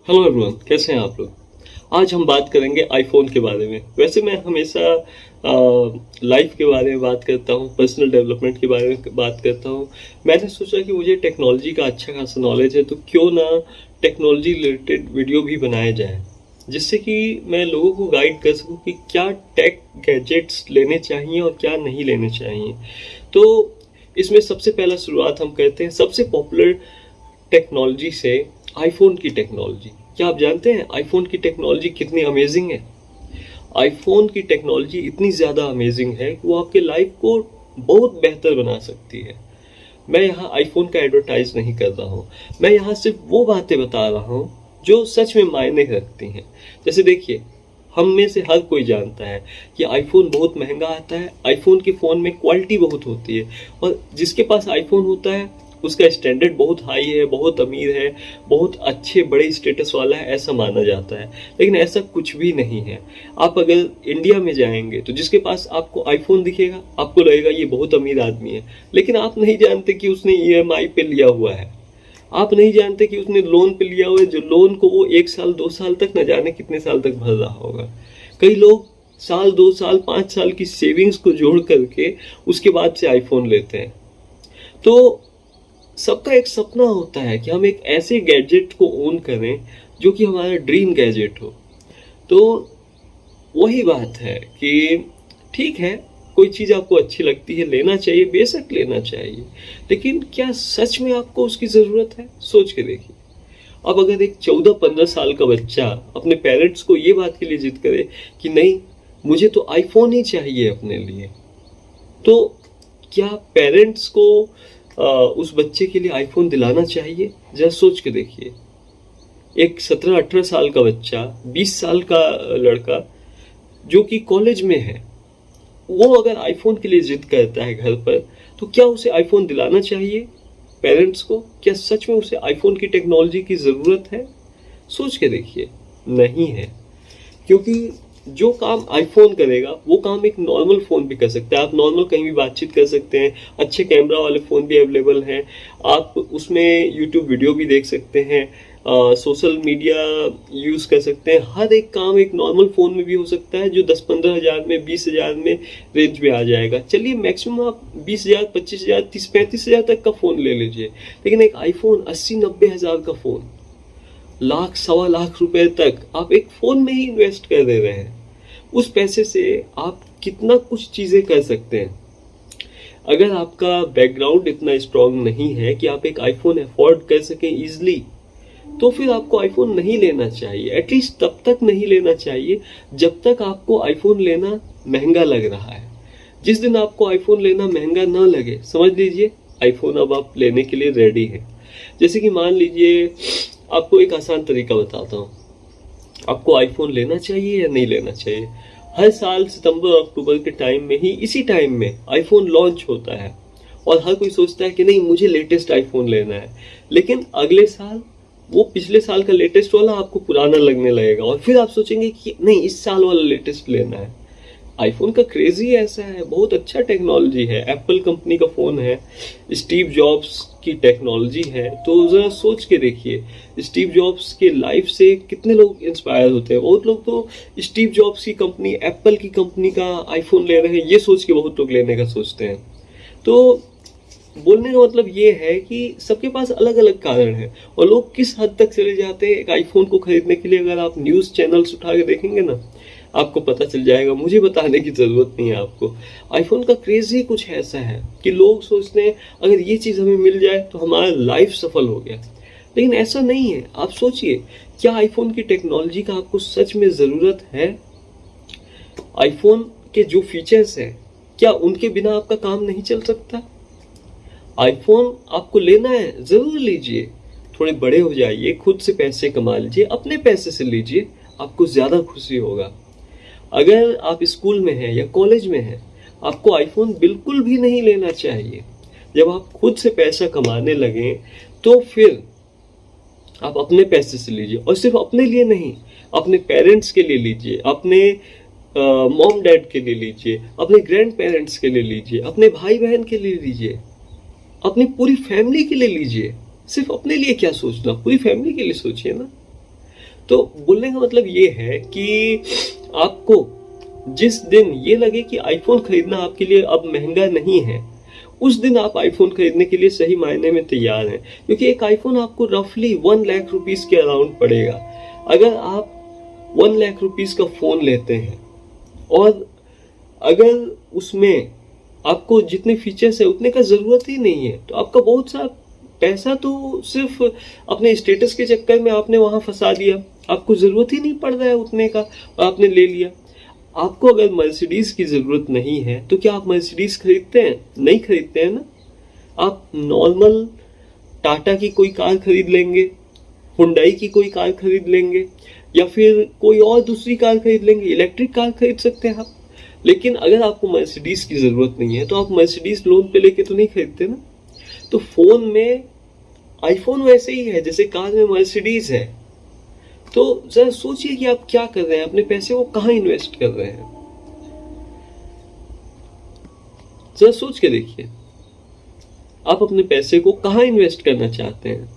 Hello everyone, कैसे हैं आप लोग। आज हम बात करेंगे आईफोन के बारे में। वैसे मैं हमेशा लाइफ के बारे में बात करता हूँ, पर्सनल डेवलपमेंट के बारे में बात करता हूँ। मैंने सोचा कि मुझे टेक्नोलॉजी का अच्छा खासा नॉलेज है, तो क्यों ना टेक्नोलॉजी रिलेटेड वीडियो भी बनाया जाए, जिससे कि मैं लोगों को गाइड कर सकूँ कि क्या टेक गैजेट्स लेने चाहिए और क्या नहीं लेने चाहिए। तो इसमें सबसे पहला शुरुआत हम करते हैं सबसे पॉपुलर टेक्नोलॉजी से, आईफोन की टेक्नोलॉजी। क्या आप जानते हैं आईफोन की टेक्नोलॉजी कितनी अमेजिंग है। आईफोन की टेक्नोलॉजी इतनी ज़्यादा अमेजिंग है कि वो आपके लाइफ को बहुत बेहतर बना सकती है। मैं यहाँ आईफोन का एडवर्टाइज नहीं कर रहा हूँ, मैं यहाँ सिर्फ वो बातें बता रहा हूँ जो सच में मायने रखती हैं। जैसे देखिए, हम में से हर कोई जानता है कि आईफोन बहुत महंगा आता है। आईफोन के फ़ोन में क्वालिटी बहुत होती है, और जिसके पास आईफोन होता है उसका स्टैंडर्ड बहुत हाई है, बहुत अमीर है, बहुत अच्छे बड़े स्टेटस वाला है, ऐसा माना जाता है। लेकिन ऐसा कुछ भी नहीं है। आप अगर इंडिया में जाएंगे तो जिसके पास आपको आईफोन दिखेगा, आपको लगेगा ये बहुत अमीर आदमी है, लेकिन आप नहीं जानते कि उसने ईएमआई पे लिया हुआ है। आप नहीं जानते कि उसने लोन पे लिया हुआ है, जो लोन को वो 1 साल 2 साल तक न जाने कितने साल तक भर रहा होगा। कई लोग साल 2 साल 5 साल की सेविंग्स को जोड़ करके उसके बाद से आईफोन लेते हैं। तो सबका एक सपना होता है कि हम एक ऐसे गैजेट को ओन करें जो कि हमारा ड्रीम गैजेट हो। तो वही बात है कि ठीक है, कोई चीज़ आपको अच्छी लगती है, लेना चाहिए, बेशक लेना चाहिए, लेकिन क्या सच में आपको उसकी ज़रूरत है? सोच के देखिए। अब अगर एक 14-15 साल का बच्चा अपने पेरेंट्स को ये बात के लिए जिद करे कि नहीं, मुझे तो आईफोन ही चाहिए अपने लिए, तो क्या पेरेंट्स को उस बच्चे के लिए आईफोन दिलाना चाहिए? जरा सोच के देखिए। एक 17-18 साल का बच्चा, 20 साल का लड़का जो कि कॉलेज में है, वो अगर आईफोन के लिए जिद करता है घर पर, तो क्या उसे आईफोन दिलाना चाहिए पेरेंट्स को? क्या सच में उसे आईफोन की टेक्नोलॉजी की ज़रूरत है? सोच के देखिए, नहीं है। क्योंकि जो काम आईफोन करेगा वो काम एक नॉर्मल फ़ोन भी कर सकता है। आप नॉर्मल कहीं भी बातचीत कर सकते हैं, अच्छे कैमरा वाले फ़ोन भी अवेलेबल हैं, आप उसमें यूट्यूब वीडियो भी देख सकते हैं, सोशल मीडिया यूज़ कर सकते हैं। हर एक काम एक नॉर्मल फ़ोन में भी हो सकता है, जो 10-15 हज़ार में, 20 हज़ार में रेंज में आ जाएगा। चलिए मैक्सिमम आप 20 हज़ार, 25 हज़ार, 30-35 हज़ार तक का फ़ोन ले लीजिए, लेकिन एक आईफोन 80-90 हज़ार का फ़ोन, लाख 1.25 लाख रुपए तक आप एक फ़ोन में ही इन्वेस्ट कर दे रहे हैं। उस पैसे से आप कितना कुछ चीज़ें कर सकते हैं। अगर आपका बैकग्राउंड इतना स्ट्रांग नहीं है कि आप एक आईफोन अफोर्ड कर सकें ईजिली, तो फिर आपको आईफोन नहीं लेना चाहिए। एटलीस्ट तब तक नहीं लेना चाहिए जब तक आपको आईफोन लेना महंगा लग रहा है। जिस दिन आपको आईफोन लेना महंगा ना लगे, समझ लीजिए आईफोन अब आप लेने के लिए रेडी है। जैसे कि मान लीजिए, आपको एक आसान तरीका बताता हूँ, आपको आईफोन लेना चाहिए या नहीं लेना चाहिए। हर साल सितंबर और अक्टूबर के टाइम में ही, इसी टाइम में आईफोन लॉन्च होता है, और हर कोई सोचता है कि नहीं, मुझे लेटेस्ट आईफोन लेना है। लेकिन अगले साल वो पिछले साल का लेटेस्ट वाला आपको पुराना लगने लगेगा, और फिर आप सोचेंगे कि नहीं, इस साल वाला लेटेस्ट लेना है। आईफोन का क्रेज ही ऐसा है, बहुत अच्छा टेक्नोलॉजी है, एप्पल कंपनी का फ़ोन है, स्टीव जॉब्स की टेक्नोलॉजी है। तो ज़रा सोच के देखिए, स्टीव जॉब्स के लाइफ से कितने लोग इंस्पायर होते हैं। बहुत लोग तो स्टीव जॉब्स की कंपनी, एप्पल की कंपनी का आईफोन ले रहे हैं, ये सोच के बहुत लोग लेने का सोचते हैं। तो बोलने का मतलब ये है कि सबके पास अलग अलग कारण है, और लोग किस हद तक चले जाते हैं एक आईफोन को खरीदने के लिए। अगर आप न्यूज़ चैनल्स उठा के देखेंगे ना, आपको पता चल जाएगा। मुझे बताने की ज़रूरत नहीं है आपको। आईफोन का क्रेज़ ही कुछ ऐसा है कि लोग सोचते हैं अगर ये चीज़ हमें मिल जाए तो हमारा लाइफ सफल हो गया। लेकिन ऐसा नहीं है। आप सोचिए, क्या आईफोन की टेक्नोलॉजी का आपको सच में ज़रूरत है? आईफोन के जो फीचर्स हैं, क्या उनके बिना आपका काम नहीं चल सकता? आईफोन आपको लेना है, ज़रूर लीजिए, थोड़े बड़े हो जाइए, खुद से पैसे कमा लीजिए, अपने पैसे से लीजिए, आपको ज़्यादा खुशी होगा। अगर आप स्कूल में हैं या कॉलेज में हैं, आपको आईफोन बिल्कुल भी नहीं लेना चाहिए। जब आप खुद से पैसा कमाने लगें तो फिर आप अपने पैसे से लीजिए, और सिर्फ अपने लिए नहीं, अपने पेरेंट्स के लिए लीजिए, अपने मॉम डैड के लिए लीजिए, अपने ग्रैंड पेरेंट्स के लिए लीजिए, अपने भाई बहन के लिए लीजिए, अपनी पूरी फैमिली के लिए लीजिए। सिर्फ अपने लिए क्या सोचना, पूरी फैमिली के लिए सोचिए ना। तो बोलने का मतलब ये है कि आपको जिस दिन ये लगे कि आईफोन खरीदना आपके लिए अब महंगा नहीं है, उस दिन आप आईफोन खरीदने के लिए सही मायने में तैयार हैं, क्योंकि एक आईफोन आपको रफली 1 लाख रुपीस के अराउंड पड़ेगा। अगर आप 1 लाख रुपीस का फोन लेते हैं और अगर उसमें आपको जितने फीचर्स है उतने का जरूरत ही नहीं है, तो आपका बहुत सा पैसा तो सिर्फ अपने स्टेटस के चक्कर में आपने वहां फंसा दिया, आपको जरूरत ही नहीं पड़ रहा है उतने का और आपने ले लिया। आपको अगर मर्सिडीज की जरूरत नहीं है तो क्या आप मर्सिडीज खरीदते हैं? नहीं खरीदते हैं ना। आप नॉर्मल टाटा की कोई कार खरीद लेंगे, हुंडई की कोई कार खरीद लेंगे, या फिर कोई और दूसरी कार खरीद लेंगे, इलेक्ट्रिक कार खरीद सकते हैं आप। लेकिन अगर आपको मर्सिडीज की जरूरत नहीं है तो आप मर्सिडीज लोन पे लेके तो नहीं खरीदते ना। तो फोन में आईफोन वैसे ही है जैसे कार में मर्सिडीज है। तो जरा सोचिए कि आप क्या कर रहे हैं, अपने पैसे को कहां इन्वेस्ट कर रहे हैं। जरा सोच के देखिए, आप अपने पैसे को कहां इन्वेस्ट करना चाहते हैं।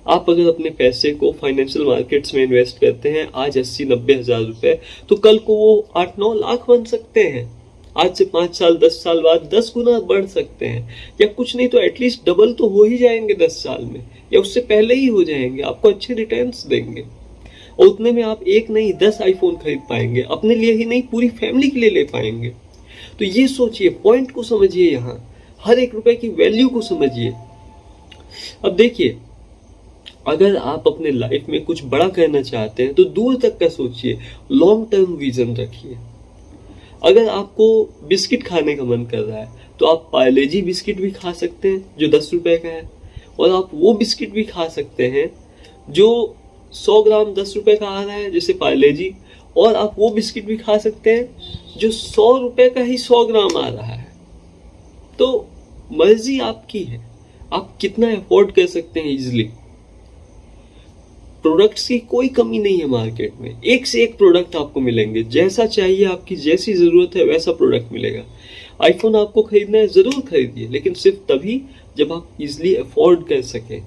आप अगर अपने पैसे को फाइनेंशियल मार्केट्स में इन्वेस्ट करते हैं आज 80-90 हजार रुपए, तो कल को वो 8-9 लाख बन सकते हैं। आज से 5 साल 10 साल बाद 10 गुना बढ़ सकते हैं, या कुछ नहीं तो एटलीस्ट डबल तो हो ही जाएंगे 10 साल में, या उससे पहले ही हो जाएंगे। आपको अच्छे रिटर्न्स देंगे और उतने में आप एक नहीं 10 आईफोन खरीद पाएंगे, अपने लिए ही नहीं पूरी फैमिली के लिए ले पाएंगे। तो ये सोचिए, पॉइंट को समझिए, यहाँ हर एक रुपए की वैल्यू को समझिए। अब देखिए, अगर आप अपने लाइफ में कुछ बड़ा करना चाहते हैं तो दूर तक का सोचिए, लॉन्ग टर्म विजन रखिए। अगर आपको बिस्किट खाने का मन कर रहा है तो आप पार्ले-जी बिस्किट भी खा सकते हैं जो 10 रुपए का है, और आप वो बिस्किट भी खा सकते हैं जो 100 ग्राम 10 रुपए का आ रहा है जैसे पार्ले-जी, और आप वो बिस्किट भी खा सकते हैं जो 100 रुपए का ही 100 ग्राम आ रहा है। तो मर्जी आपकी है, आप कितना अफोर्ड कर सकते हैं इजिली। प्रोडक्ट्स की कोई कमी नहीं है मार्केट में, एक से एक प्रोडक्ट आपको मिलेंगे, जैसा चाहिए आपकी जैसी जरूरत है वैसा प्रोडक्ट मिलेगा। आईफोन आपको खरीदना है, जरूर खरीदिए, लेकिन सिर्फ तभी जब आप इजिली अफोर्ड कर सकें।